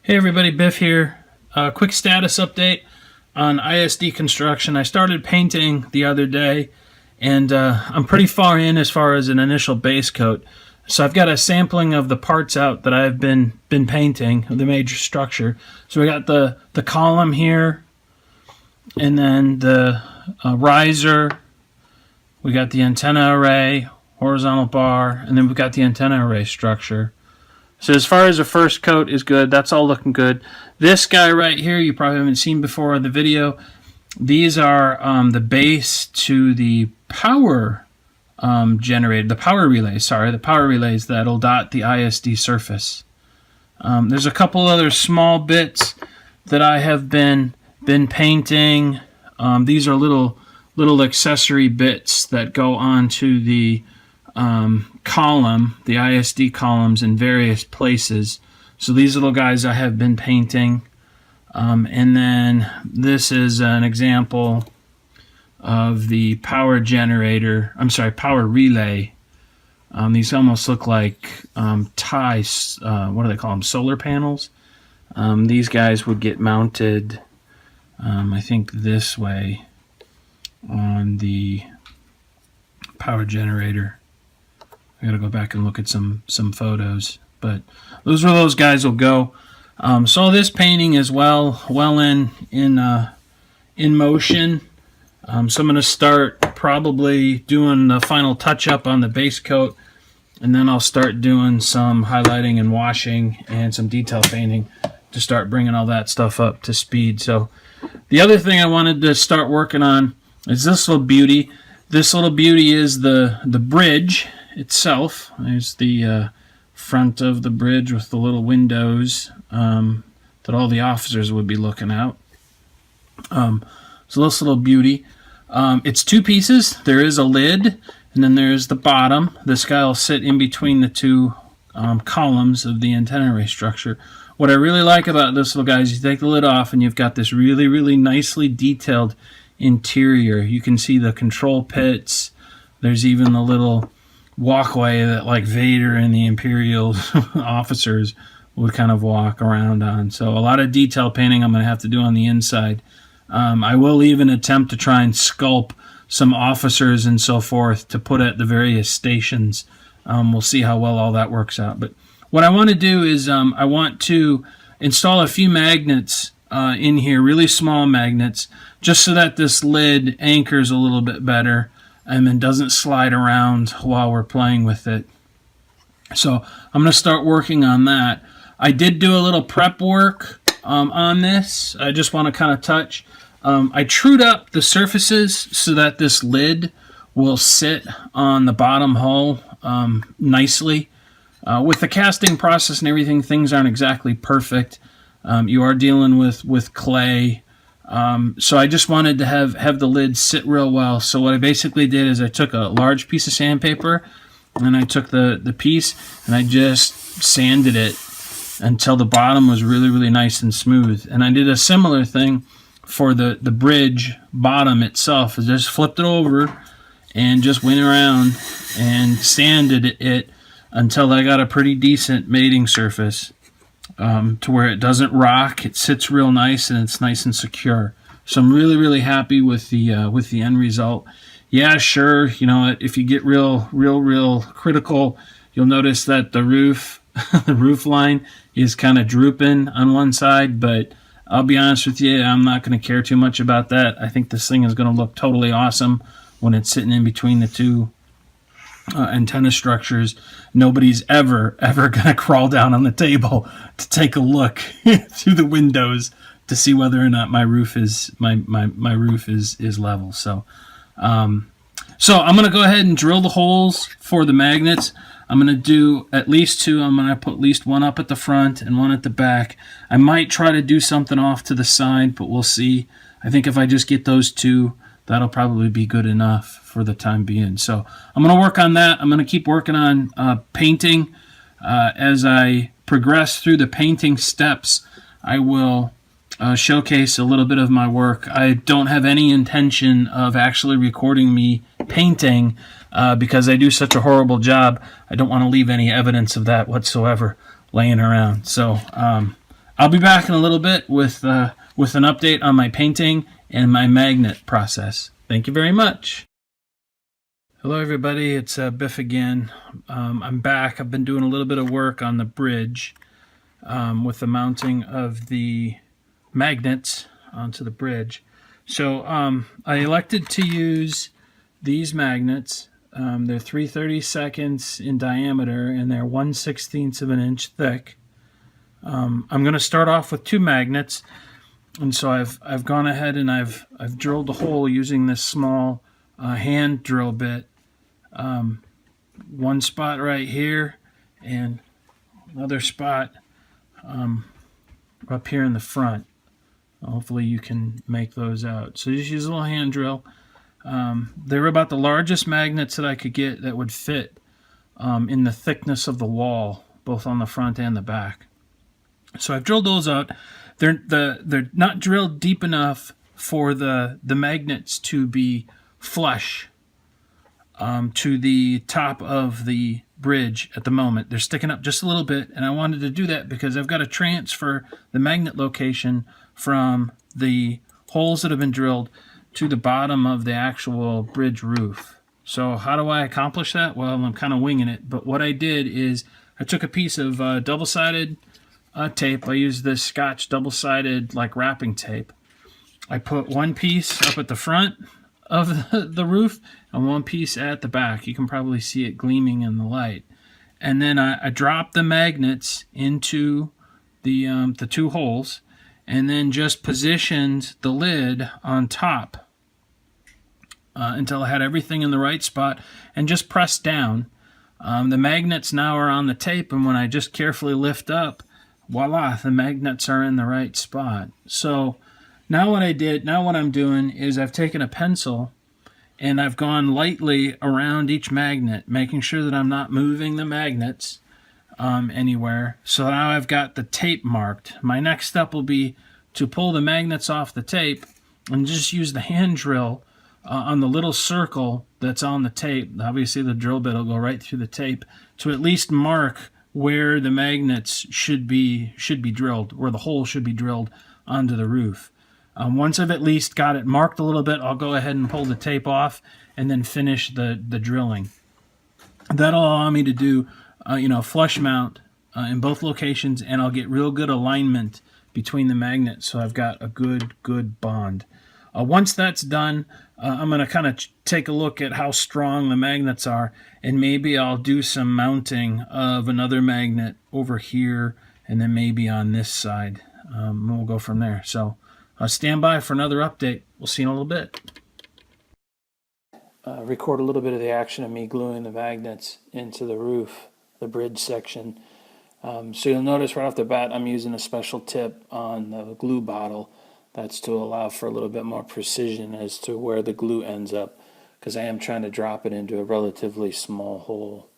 Hey everybody, Biff here. Quick status update on ISD construction. I started painting the other day, and I'm pretty far in as far as an initial base coat. So I've got a sampling of the parts out that I've been painting, the major structure. So we got the column here, and then the riser. We got the antenna array, horizontal bar, and then we've got the antenna array structure. So as far as the first coat is good, that's all looking good. This guy right here, you probably haven't seen before in the video. These are the base to the power generator, the power relays that'll dot the ISD surface. There's a couple other small bits that I have been painting. These are little accessory bits that go onto the column, the ISD columns in various places. So these little guys I have been painting. And then this is an example of the power generator, power relay. These almost look like ties, what do they call them, solar panels. These guys would get mounted, I think this way on the power generator. I gotta go back and look at some photos, but those where those guys will go. So this painting is well in motion. So I'm gonna start probably doing the final touch up on the base coat, and then I'll start doing some highlighting and washing and some detail painting to start bringing all that stuff up to speed. So the other thing I wanted to start working on is this little beauty. This little beauty is the bridge itself. There's the front of the bridge with the little windows that all the officers would be looking out. So this little beauty. It's two pieces. There is a lid, and then there's the bottom. This guy will sit in between the two columns of the antenna array structure. What I really like about this little guy is you take the lid off, and you've got this really nicely detailed interior. You can see the control pits. There's even the little walkway that like Vader and the Imperial officers would kind of walk around on. So a lot of detail painting I'm going to have to do on the inside. I will even attempt to try and sculpt some officers and so forth to put at the various stations. We'll see how well all that works out. But what I want to do is I want to install a few magnets in here, really small magnets, just so that this lid anchors a little bit better and then doesn't slide around while we're playing with it. So I'm going to start working on that. I did do a little prep work on this. I just want to kind of touch. I trued up the surfaces so that this lid will sit on the bottom hull nicely. With the casting process and everything, things aren't exactly perfect. You are dealing with clay. So I just wanted to have the lid sit real well. So what I basically did is I took a large piece of sandpaper, and I took the piece and I just sanded it until the bottom was really nice and smooth. And I did a similar thing for the bridge bottom itself. I just flipped it over and just went around and sanded it until I got a pretty decent mating surface. To where it doesn't rock, it sits real nice, and it's nice and secure. So I'm really happy with the end result. Yeah, sure, you know, if you get real critical, you'll notice that the roof the roof line is kind of drooping on one side, but I'll be honest with you, I'm not going to care too much about that. I think this thing is going to look totally awesome when it's sitting in between the two antenna structures. Nobody's ever going to crawl down on the table to take a look through the windows to see whether or not my roof is my roof is level. So I'm going to go ahead and drill the holes for the magnets. I'm going to do at least two. I'm going to put at least one up at the front and one at the back. I might try to do something off to the side, but we'll see. I think if I just get those two, that'll probably be good enough for the time being. So I'm going to work on that. I'm going to keep working on painting. As I progress through the painting steps, I will showcase a little bit of my work. I don't have any intention of actually recording me painting because I do such a horrible job. I don't want to leave any evidence of that whatsoever laying around. So I'll be back in a little bit with an update on my painting and my magnet process. Thank you very much. Hello everybody, it's Biff again. I'm back. I've been doing a little bit of work on the bridge with the mounting of the magnets onto the bridge. So I elected to use these magnets. They're 3/32 in diameter and they're 1/16 of an inch thick. I'm going to start off with 2 magnets, and so I've gone ahead and I've drilled a hole using this small hand drill bit. One spot right here and another spot up here in the front. Hopefully you can make those out. So just use a little hand drill. They were about the largest magnets that I could get that would fit in the thickness of the wall, both on the front and the back. So I've drilled those out. They're not drilled deep enough for the magnets to be flush to the top of the bridge at the moment. They're sticking up just a little bit, and I wanted to do that because I've got to transfer the magnet location from the holes that have been drilled to the bottom of the actual bridge roof. So how do I accomplish that? Well, I'm kind of winging it, but what I did is I took a piece of double-sided tape. I used this Scotch double-sided like wrapping tape. I put one piece up at the front of the roof and one piece at the back. You can probably see it gleaming in the light. And then I dropped the magnets into the 2 holes, and then just positioned the lid on top until I had everything in the right spot, and just pressed down. The magnets now are on the tape, and when I just carefully lift up, voila, the magnets are in the right spot. So now what I'm doing is I've taken a pencil and I've gone lightly around each magnet, making sure that I'm not moving the magnets anywhere. So now I've got the tape marked. My next step will be to pull the magnets off the tape and just use the hand drill on the little circle that's on the tape. Obviously the drill bit will go right through the tape to at least mark where the magnets should be drilled, where the hole should be drilled onto the roof. Once I've at least got it marked a little bit, I'll go ahead and pull the tape off and then finish the drilling. That'll allow me to do flush mount in both locations, and I'll get real good alignment between the magnets, so I've got a good bond. Once that's done, I'm going to kind of take a look at how strong the magnets are, and maybe I'll do some mounting of another magnet over here and then maybe on this side. And we'll go from there. So stand by for another update. We'll see you in a little bit. Record a little bit of the action of me gluing the magnets into the roof, the bridge section. So you'll notice right off the bat I'm using a special tip on the glue bottle. That's to allow for a little bit more precision as to where the glue ends up, because I am trying to drop it into a relatively small hole.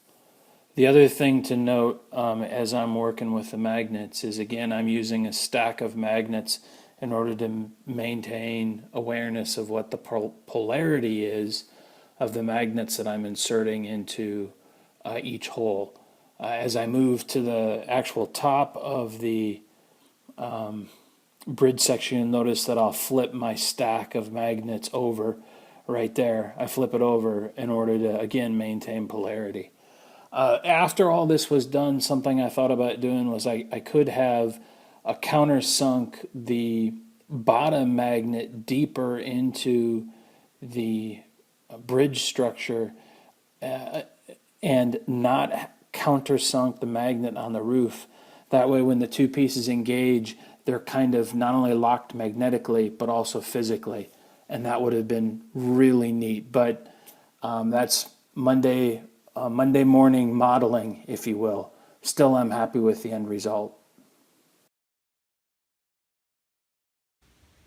The other thing to note as I'm working with the magnets is, again, I'm using a stack of magnets in order to maintain awareness of what the polarity is of the magnets that I'm inserting into each hole. As I move to the actual top of the bridge section, you'll notice that I'll flip my stack of magnets over right there. I flip it over in order to, again, maintain polarity. After all this was done, something I thought about doing was I could have countersunk the bottom magnet deeper into the bridge structure and not countersunk the magnet on the roof. That way when the 2 pieces engage, they're kind of not only locked magnetically but also physically, and that would have been really neat. But that's Monday morning modeling, if you will. Still, I'm happy with the end result.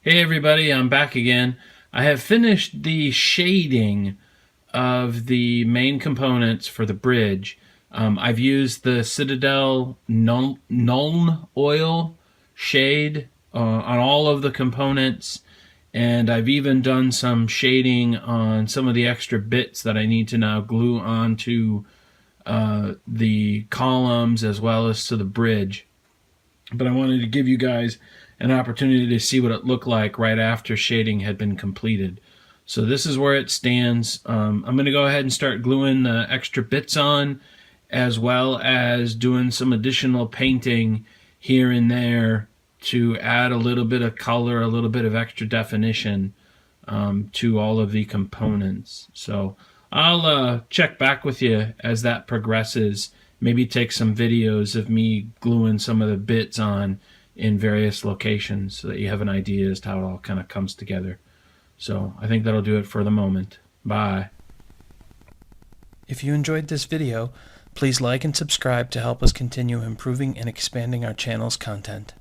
Hey everybody, I'm back again. I have finished the shading of the main components for the bridge. I've used the Citadel Nuln Oil shade on all of the components, and I've even done some shading on some of the extra bits that I need to now glue onto the columns as well as to the bridge. but I wanted to give you guys an opportunity to see what it looked like right after shading had been completed. So this is where it stands. I'm going to go ahead and start gluing the extra bits on, as well as doing some additional painting here and there to add a little bit of color, a little bit of extra definition to all of the components. So I'll check back with you as that progresses. Maybe take some videos of me gluing some of the bits on in various locations so that you have an idea as to how it all kind of comes together. So I think that'll do it for the moment. Bye. If you enjoyed this video, please like and subscribe to help us continue improving and expanding our channel's content.